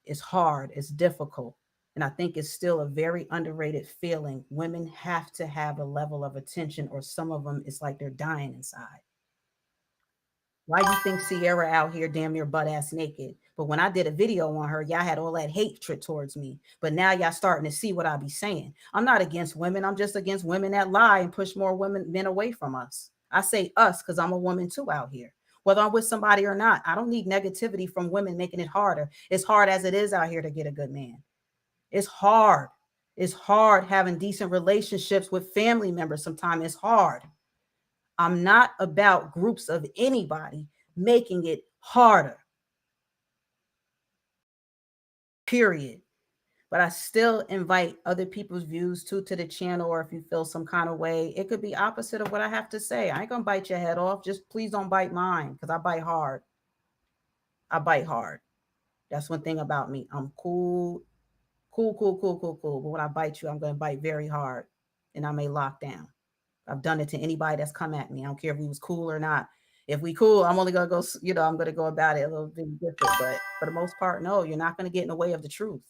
Speaker 1: It's hard, it's difficult. And I think it's still a very underrated feeling. Women have to have a level of attention, or some of them, it's like they're dying inside. Why you think Sierra out here damn near butt ass naked? But when I did a video on her, y'all had all that hatred towards me. But now y'all starting to see what I be saying. I'm not against women. I'm just against women that lie and push more men away from us. I say us because I'm a woman too out here. Whether I'm with somebody or not, I don't need negativity from women making it harder. It's hard as it is out here to get a good man. It's hard. It's hard having decent relationships with family members. Sometimes it's hard. I'm not about groups of anybody making it harder, period. But I still invite other people's views too to the channel, or if you feel some kind of way, it could be opposite of what I have to say. I ain't gonna bite your head off. Just please don't bite mine because I bite hard. I bite hard. That's one thing about me. I'm cool, cool, cool, cool, cool, cool. But when I bite you, I'm gonna bite very hard and I may lock down. I've done it to anybody that's come at me. I don't care if we was cool or not. If we cool, I'm only gonna go, I'm gonna go about it a little bit different. But for the most part, no, you're not gonna get in the way of the truth.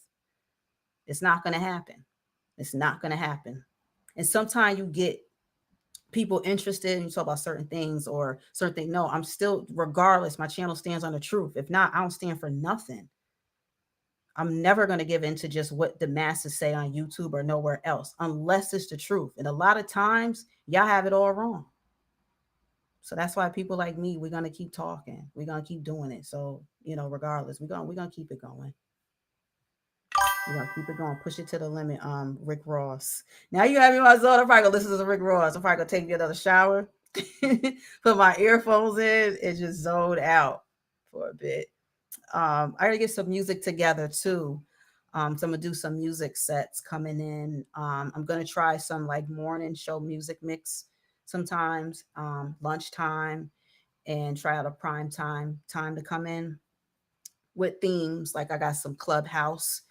Speaker 1: It's not gonna happen. It's not gonna happen. And sometimes you get people interested and you talk about certain things or certain things. No, I'm still, regardless, my channel stands on the truth. If not, I don't stand for nothing. I'm never going to give in to just what the masses say on YouTube or nowhere else, unless it's the truth. And a lot of times, y'all have it all wrong. So that's why people like me, we're gonna keep talking. We're gonna keep doing it. So, regardless, we're gonna keep it going. We're gonna keep it going. Push it to the limit. Rick Ross. Now you have me in my zone. I'm probably gonna listen to Rick Ross. I'm probably gonna take me another shower, put my earphones in, and just zone out for a bit. I gotta get some music together too. So I'm gonna do some music sets coming in. I'm gonna try some like morning show music mix sometimes, lunchtime, and try out a prime time to come in with themes. Like I got some clubhouse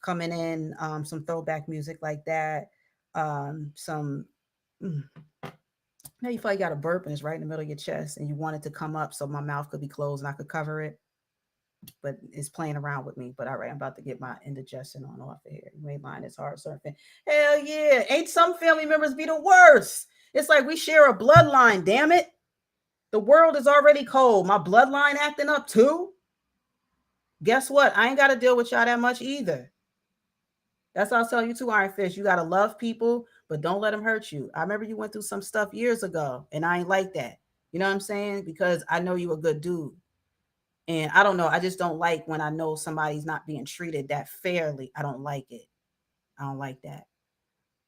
Speaker 1: coming in, some throwback music like that. Some now you feel like you got a burp and it's right in the middle of your chest and you want it to come up so my mouth could be closed and I could cover it. But it's playing around with me. But all right, I'm about to get my indigestion on off of here. You ain't lying, it's hard surfing. Hell yeah. Ain't some family members be the worst? It's like we share a bloodline, damn it. The world is already cold. My bloodline acting up too. Guess what? I ain't got to deal with y'all that much either. That's what I'll tell you too, Iron Fish. You got to love people, but don't let them hurt you. I remember you went through some stuff years ago, and I ain't like that. You know what I'm saying? Because I know you a good dude. And I don't know. I just don't like when I know somebody's not being treated that fairly. I don't like it. I don't like that.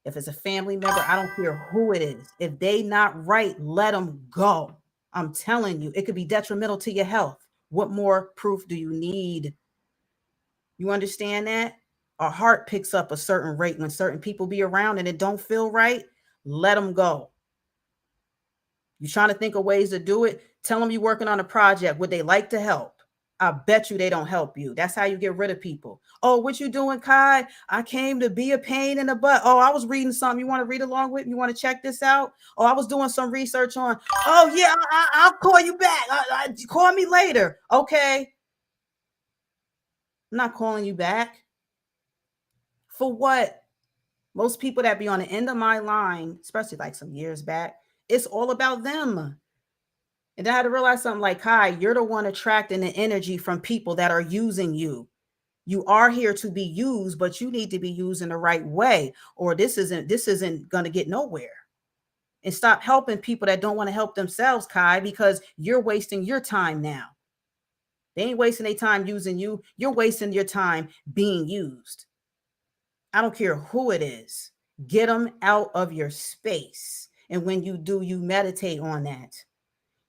Speaker 1: If it's a family member, I don't care who it is. If they not right, let them go. I'm telling you, it could be detrimental to your health. What more proof do you need? You understand that? Our heart picks up a certain rate when certain people be around and it don't feel right. Let them go. You trying to think of ways to do it? Tell them you're working on a project. Would they like to help? I bet you they don't help you. That's how you get rid of people. Oh, what you doing, Kiy? I came to be a pain in the butt. Oh, I was reading something. You want to read along with me? You want to check this out? Oh, I was doing some research on. Oh, yeah, I'll call you back. Call me later. Okay. I'm not calling you back. For what? Most people that be on the end of my line, especially like some years back, it's all about them. And then I had to realize something like, Kiy, you're the one attracting the energy from people that are using you. You are here to be used, but you need to be used in the right way, or this isn't going to get nowhere. And stop helping people that don't want to help themselves, Kiy, because you're wasting your time now. They ain't wasting their time using you. You're wasting your time being used. I don't care who it is. Get them out of your space. And when you do, you meditate on that.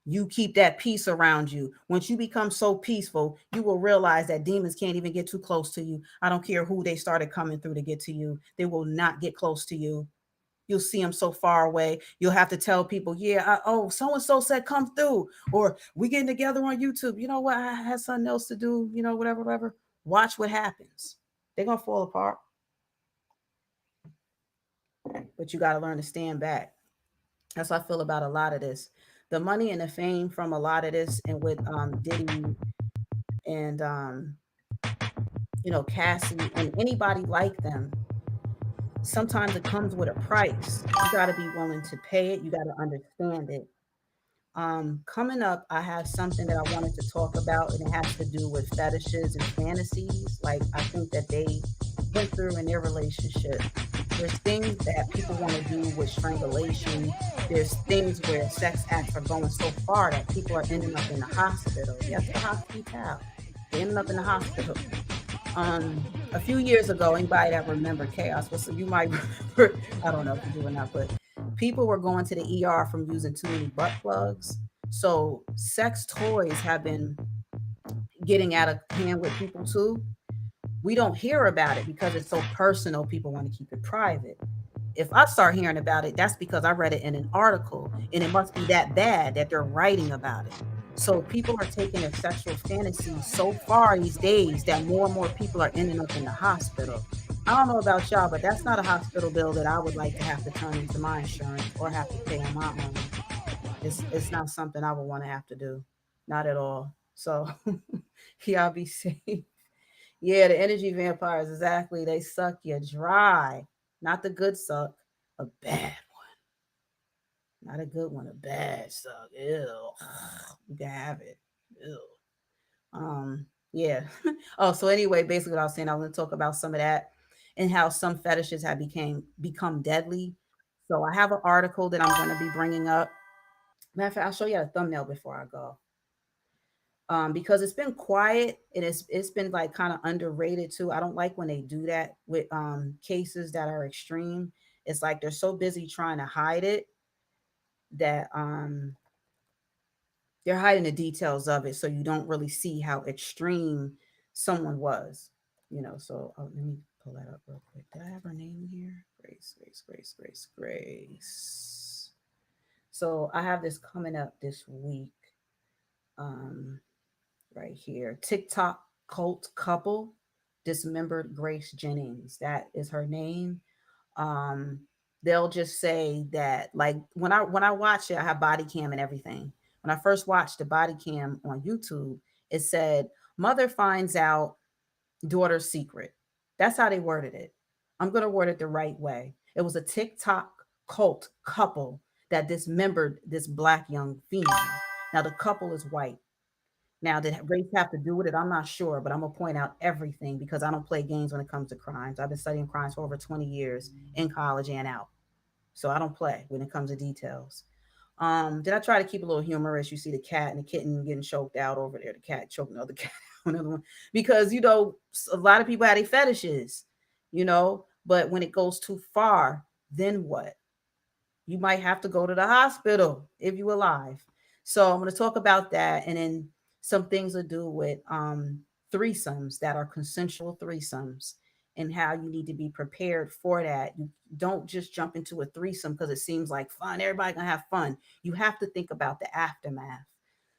Speaker 1: You keep that peace around you. Once you become so peaceful, you will realize that demons can't even get too close to you. I don't care who they started coming through to get to you. They will not get close to you. You'll see them so far away. You'll have to tell people, yeah, so and so said come through, or we getting together on YouTube. You know what? I had something else to do. You know, whatever, whatever. Watch what happens. They're gonna fall apart, but you got to learn to stand back. That's how I feel about a lot of this. The money and the fame from a lot of this, and with Diddy and Cassie and anybody like them, sometimes it comes with a price. You got to be willing to pay it. You got to understand it. Coming up, I have something that I wanted to talk about, and it has to do with fetishes and fantasies. Like, I think that they went through in their relationship. There's things that people want to do with strangulation. There's things where sex acts are going so far that people are ending up in the hospital. Yes, the hospital. They ending up in the hospital. A few years ago, anybody that remember chaos, well, so you might remember, I don't know if you do or not, but people were going to the ER from using too many butt plugs. So sex toys have been getting out of hand with people too. We don't hear about it because it's so personal. People want to keep it private. If I start hearing about it, that's because I read it in an article, and it must be that bad that they're writing about it. So people are taking their sexual fantasies so far these days that more and more people are ending up in the hospital. I don't know about y'all, but that's not a hospital bill that I would like to have to turn into my insurance or have to pay on my own. It's not something I would want to have to do. Not at all. So y'all be safe. Yeah, the energy vampires, exactly. They suck you dry. Not the good suck, a bad one. Not a good one, a bad suck. Ew. You can have it. Ew. Yeah. Oh, so anyway, basically what I was saying, I want to talk about some of that and how some fetishes have become deadly. So I have an article that I'm going to be bringing up. Matter of fact, I'll show you a thumbnail before I go. Because it's been quiet and it's been like kind of underrated too. I don't like when they do that with cases that are extreme. It's like they're so busy trying to hide it that they're hiding the details of it, so you don't really see how extreme someone was. So let me pull that up real quick. Did I have her name here? Grace, Grace, Grace, Grace, Grace. So I have this coming up this week. Um, right here. TikTok cult couple dismembered Grace Jennings. That is her name. Um, they'll just say that, like, when I watch it, I have body cam and everything. When I first watched the body cam on YouTube, it said mother finds out daughter's secret. That's how they worded it. I'm gonna word it the right way. It was a TikTok cult couple that dismembered this black young female. Now the couple is white. Now, did race have to do with it? I'm not sure, but I'm gonna point out everything because I don't play games when it comes to crimes. I've been studying crimes for over 20 years in college and out, so I don't play when it comes to details. Did I try to keep a little humorous? You see the cat and the kitten getting choked out over there. The cat choking the other cat, another one, because a lot of people have their fetishes, But when it goes too far, then what? You might have to go to the hospital if you're alive. So I'm going to talk about that, and then some things to do with threesomes that are consensual threesomes and how you need to be prepared for that. You don't just jump into a threesome because it seems like fun. Everybody gonna have fun. You have to think about the aftermath.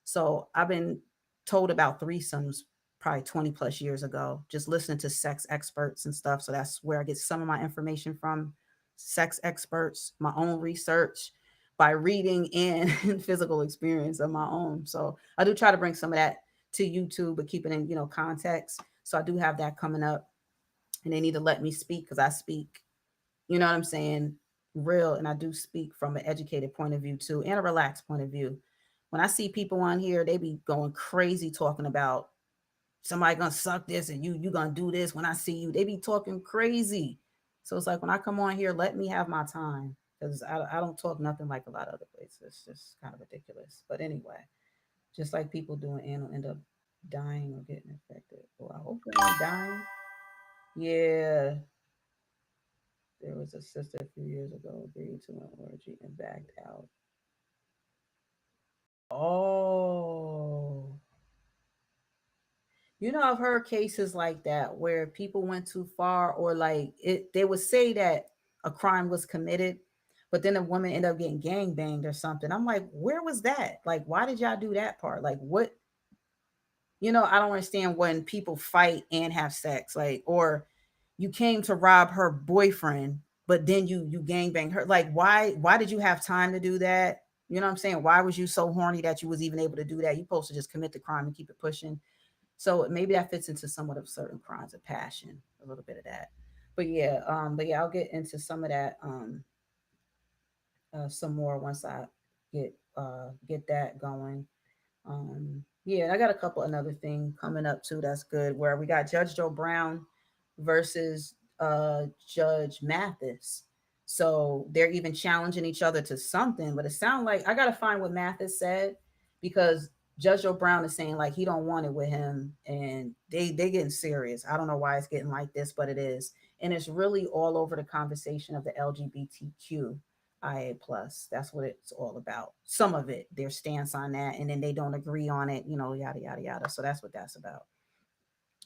Speaker 1: So I've been told about threesomes probably 20 plus years ago, just listening to sex experts and stuff. So that's where I get some of my information from, sex experts, my own research, by reading and physical experience of my own. So I do try to bring some of that to YouTube, but keep it in, context. So I do have that coming up, and they need to let me speak because I speak, you know what I'm saying, real, and I do speak from an educated point of view too, and a relaxed point of view. When I see people on here, they be going crazy talking about somebody gonna suck this and you gonna do this when I see you. They be talking crazy. So it's like when I come on here, let me have my time because I don't talk nothing like a lot of other places. It's just kind of ridiculous. But anyway, just like people doing anal end up dying or getting infected. Well, I hope they ain't dying. Yeah, there was a sister a few years ago agreed to an orgy and backed out. Oh, I've heard cases like that where people went too far, or like they would say that a crime was committed, but then a woman ended up getting gang banged or something. I'm like, where was that? Like, why did y'all do that part? Like, what? I don't understand when people fight and have sex, like, or you came to rob her boyfriend, but then you gang bang her. Like, why did you have time to do that? You know what I'm saying? Why was you so horny that you was even able to do that? You supposed to just commit the crime and keep it pushing. So maybe that fits into somewhat of certain crimes of passion, a little bit of that. But yeah, I'll get into some of that some more once I get that going. Yeah, and I got a couple another thing coming up too that's good where we got Judge Joe Brown versus Judge Mathis. So they're even challenging each other to something, but it sounds like I gotta find what Mathis said because Judge Joe Brown is saying like he don't want it with him and they getting serious. I don't know why it's getting like this, but it is. And it's really all over the conversation of the LGBTQ IA plus. That's what it's all about. Some of it, their stance on that, and then they don't agree on it, yada yada yada. So that's what that's about.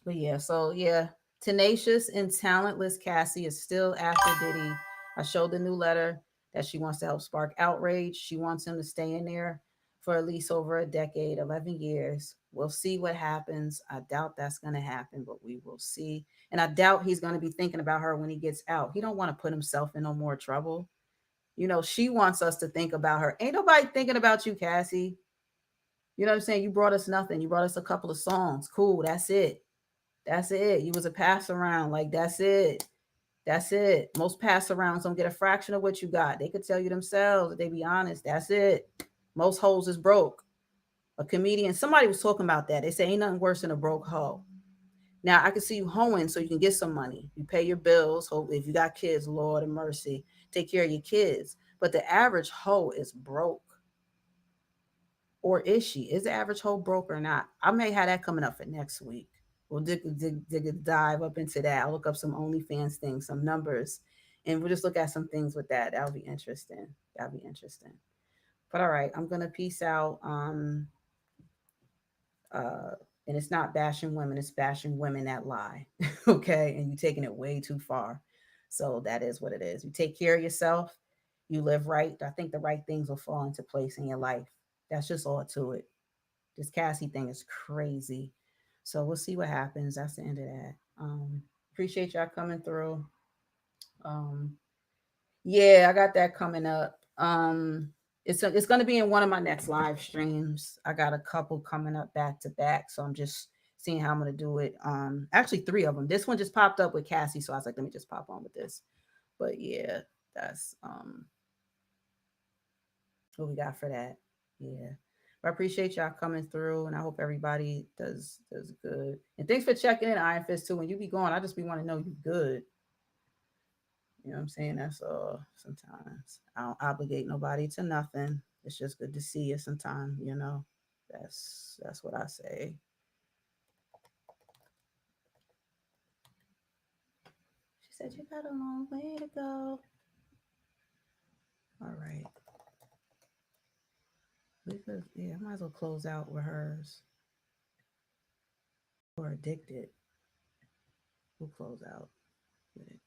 Speaker 1: But yeah, so yeah, tenacious and talentless Cassie is still after Diddy. I showed the new letter that she wants to help spark outrage. She wants him to stay in there for at least over a decade, 11 years. We'll see what happens. I doubt that's going to happen, but we will see. And I doubt he's going to be thinking about her when he gets out. He don't want to put himself in no more trouble. She wants us to think about her. Ain't nobody thinking about you, Cassie. You know what I'm saying? You brought us nothing. You brought us a couple of songs. Cool. That's it. That's it. You was a pass around. Like, that's it. That's it. Most pass arounds don't get a fraction of what you got. They could tell you themselves if they be honest. That's it. Most hoes is broke. A comedian, somebody was talking about that. They say ain't nothing worse than a broke hoe. Now I can see you hoeing so you can get some money. You pay your bills. Hope if you got kids, Lord of mercy, take care of your kids. But the average hoe is broke. Or is she? Is the average hoe broke or not? I may have that coming up for next week. We'll dig a dive up into that. I'll look up some OnlyFans things, some numbers, and we'll just look at some things with that. That'll be interesting. That'll be interesting. But all right, I'm gonna peace out. Uh, and it's not bashing women; it's bashing women that lie. Okay, and you're taking it way too far. So that is what it is. You take care of yourself. You live right. I think the right things will fall into place in your life. That's just all to it. This Cassie thing is crazy. So we'll see what happens. That's the end of that. Appreciate y'all coming through. Um, yeah, I got that coming up. It's going to be in one of my next live streams. I got a couple coming up back to back, so I'm just seeing how I'm going to do it. Actually, three of them. This one just popped up with Cassie, so I was like, let me just pop on with this. But yeah, that's what we got for that. Yeah. But I appreciate y'all coming through, and I hope everybody does good. And thanks for checking in, Iron Fist too. When you be going, I just be want to know you good. You know what I'm saying? That's all. Sometimes I don't obligate nobody to nothing. It's just good to see you. Sometimes, that's what I say. She said you got a long way to go. All right. Yeah, I might as well close out with hers. Or addicted. We'll close out with it.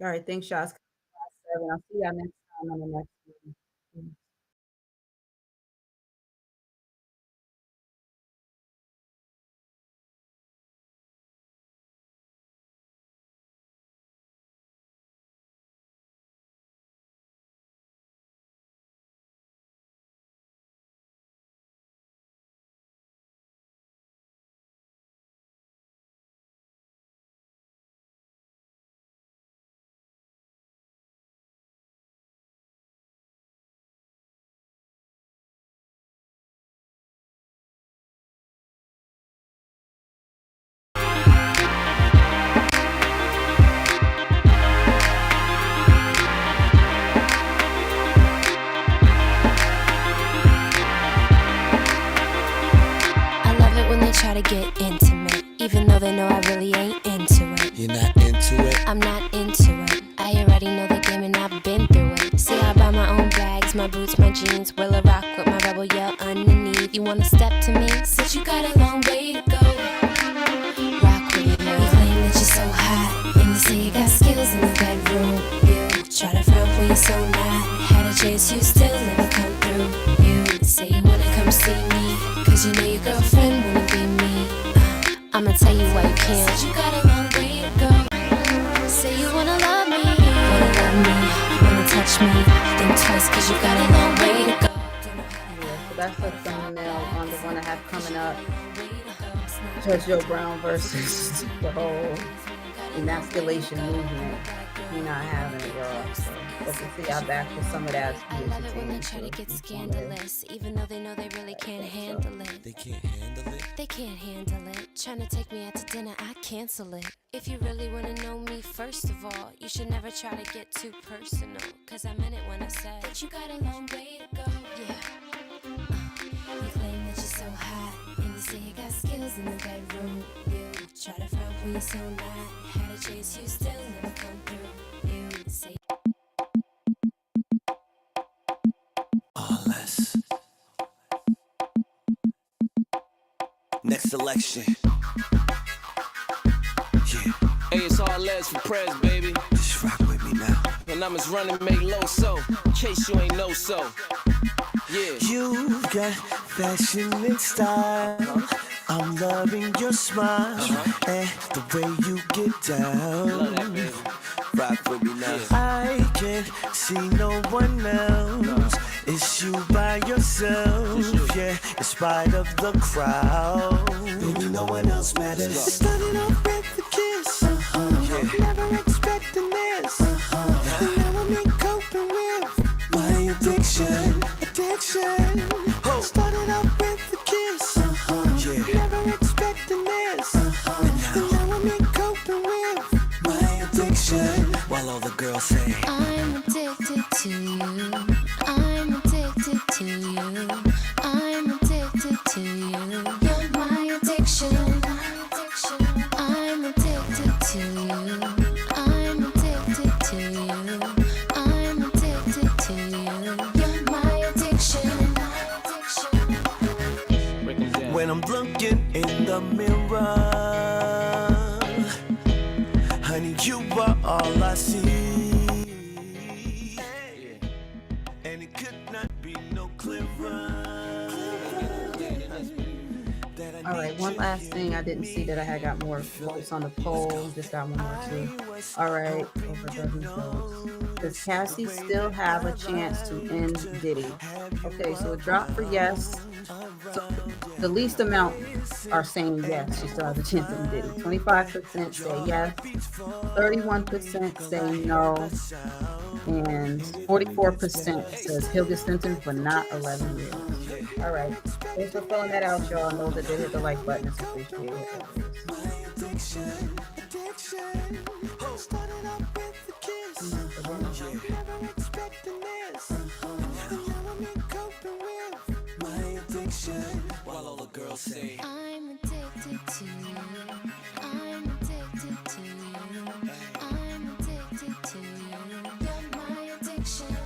Speaker 1: All right. Thanks, Shots. I'll see y'all next time on the next one.
Speaker 2: my boots, my jeans. Will I rock with my rebel yell underneath? You wanna step to me? Said you got a long way to go. Rock with me now. You claim that you're so hot, and you say you got skills in the bedroom. You try to front when you're so not. Had a chance, you still never come through. You say you wanna come see me, cause you know your girlfriend wanna be me. I'ma tell you why you can't. Said you got a long way to go. Say you wanna love me, wanna touch me. Think twice, cause you got a long way to go.
Speaker 1: Yeah, so that's the thumbnail on the one I have coming up. Judge Joe Brown versus the whole emasculation movement. We're not having it, y'all. So let's see y'all back with some of that.
Speaker 2: I love it when they try to get scandalous, even though they know they really can't handle it.
Speaker 6: They can't handle it.
Speaker 2: They can't handle it. Trying to take me out to dinner, I cancel it. If you really wanna know me, first of all, you should never try to get too personal. Cause I meant it when I said that you got a long way to go. Yeah. You claim that you're so hot, and you say you got skills in the bedroom. You try to front when you're so not. Had a chase, you still never come through. You say
Speaker 6: All less. Next election. Yeah,
Speaker 7: Hey, it's all less for press, baby.
Speaker 6: just rock with me now.
Speaker 7: And I'm just running, make low so. In case you ain't know so. Yeah.
Speaker 6: You've got fashion and style. I'm loving your smile and the way you get down.
Speaker 7: Love that, baby.
Speaker 6: Rock with me now. I can't see no one else. It's you by yourself, yeah. In spite of the crowd, baby, no one else matters. Starting off with the kiss, never expecting this. And now I'm in coping with my addiction. Started off with the kiss, never expecting this. And now I'm in coping with my addiction. While all the girls say,
Speaker 2: I'm addicted to you. I'm addicted to you. I'm addicted to you. You're my addiction. I'm addicted to you. I'm addicted to you. I'm addicted to you. You're my addiction.
Speaker 7: Break 'em down.
Speaker 6: when I'm looking in the mirror, honey, you are all I see. And it could not be no clearer.
Speaker 1: All right, one last thing I didn't see that I had got more votes on the poll. Just got one more too. All right, over a dozen votes. Does Cassie still have a chance to end Diddy? Okay, so it dropped for yes. So the least amount are saying yes, she still has a chance to end Diddy. 25% say yes, 31% say no, and 44% says he'll get sentenced but not 11 years. All right, thanks for filling that out, y'all. Know that they hit the like button. It's appreciated.
Speaker 6: While all the girls say,
Speaker 2: I'm addicted to you. I'm addicted to you. I'm addicted to you. You're my addiction.